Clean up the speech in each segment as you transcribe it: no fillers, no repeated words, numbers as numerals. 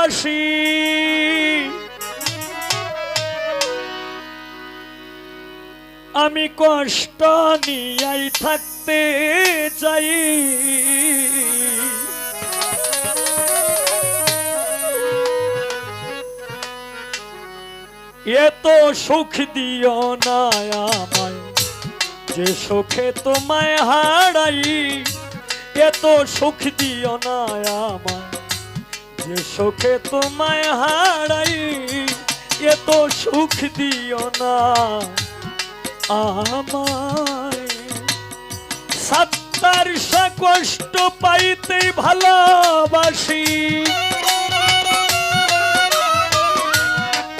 বাসি আমি কষ্ট নিয়াই থাকতে চাই এত সুখ দিও না আমায় যে সুখে তোমায় হারাই এত সুখ দিও না আমায় যে সুখে তোমায় হারাই এত সুখ দিও না আমায় সত্তর কষ্ট পাইতে ভালোবাসি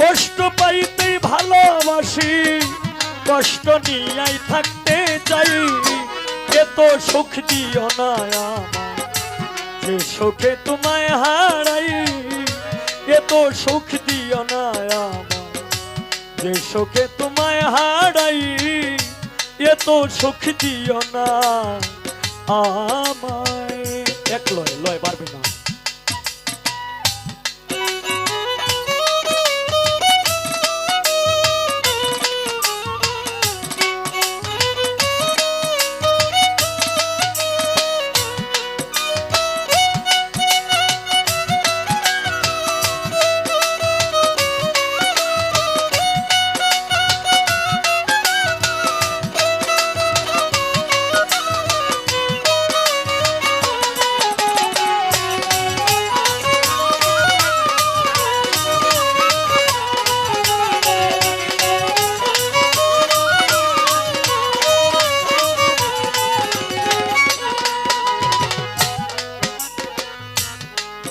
কষ্ট পাইতে ভালোবাসি কষ্ট নিয়াই থাকতে চাই এত সুখ দিও না আমায় যে সুখে তোমায় হারাই এত সুখ দিও না আমায় যে সুখে তোমায় হারাই এত সুখ দিও না আমায় এক লয় লয় পারবে না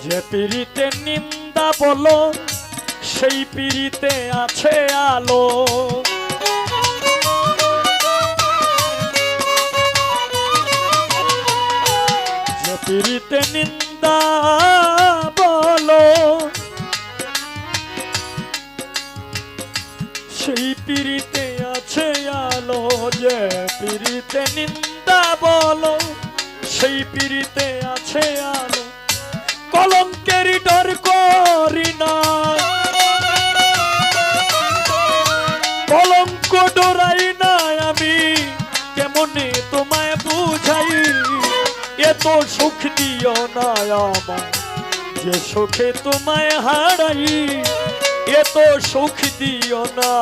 যে পীড়িতে নিন্দা বলো সেই পীড়িতে আছে আলো যে পীড়িতে নিন্দা বলো সেই পীড়িতে আছে আলো যে পীড়িতে নিন্দা বলো সেই পীড়িতে আছে আলো কলঙ্কের ডর করি না কলঙ্ক ডরাই না আমি কেমনে তোমায় বুঝাই এত সুখ দিও না আমায় যে সুখে তোমায় হারাই এত সুখ দিও না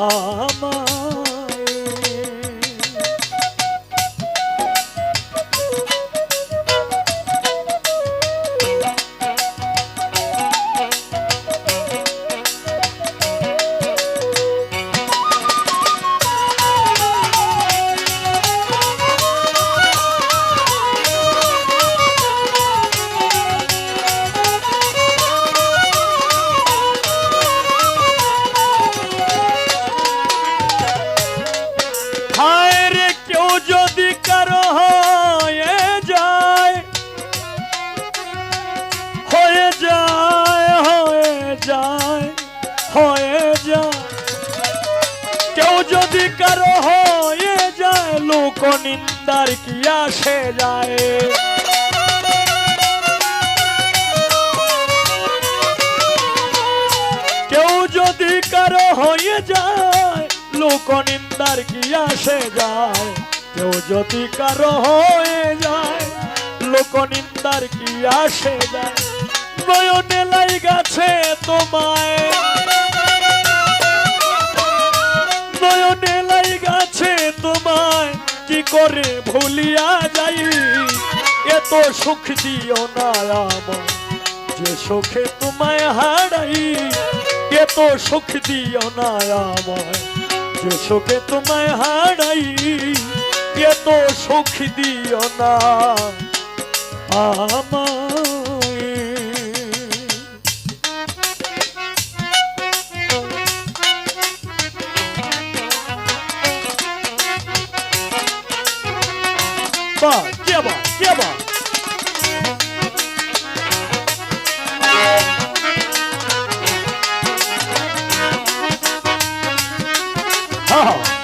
আমায় কেউ যদি কারো হয়ে যায় লোক নিন্দার কি আসে যায় কেউ যদি কারো হয়ে যায় লোক নিন্দার কি আসে যায় কেউ যদি কারো হয়ে যায় লোক নিন্দার কি আসে যায় নয়নে লাই গেছে তোমায় নয়নে লাই গেছে তোমায় কি করে ভুলিয়া যাই এত সুখ দিও না আমায় যে সুখে তোমায় হারাই এত সুখ দিও না আমায় যে সুখে তোমায় হারাই এত সুখ দিও না আমায় क्या बात हाँ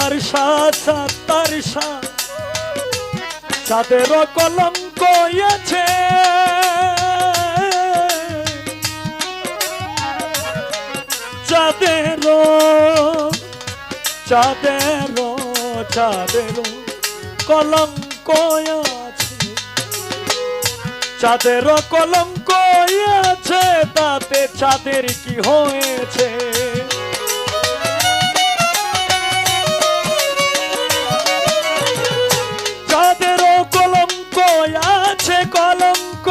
তার সাথ তার সাথ চাঁদের কলঙ্ক আছে চাঁদের চাঁদের চাঁদের কলঙ্ক আছে চাঁদের কলঙ্ক আছে তাতে চাঁদের কি হয়েছে চাঁদের কলঙ্ক আছে কলঙ্ক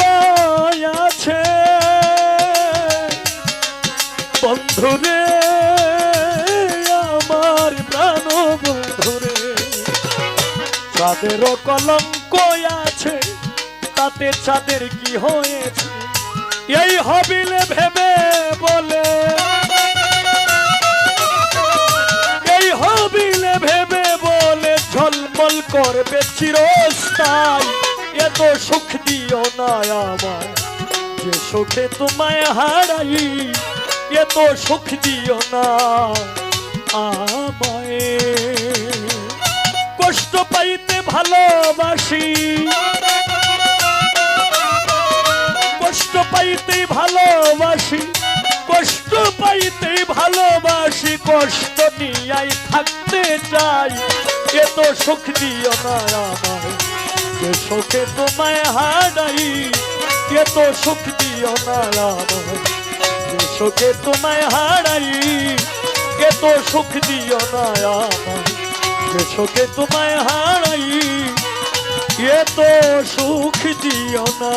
আছে বন্ধুরে আমার প্রাণ বন্ধুরে চাঁদের কলঙ্ক আছে তাতে চাঁদের কি হয়েছে এই হবিলে ভেবে বলে এই হবিলে ভেবে বলে ঝলমল করবে চিরস্থায়ী এত সুখ দিও না আমায় যে সুখে তোমায় হারাই এত সুখ দিও না আমায় কষ্ট পাইতে ভালোবাসি কষ্ট পাইতে ভালোবাসি কষ্ট পাইতে ভালোবাসি কষ্ট নিয়াই থাকতে চাই এত সুখ দিও না আমায় যে সুখে তোমায় হারাই এত সুখ দিও না আমায় যে সুখে তোমায় হারাই এত সুখ দিও না আমায় যে সুখে তোমায় হারাই এত সুখ দিও না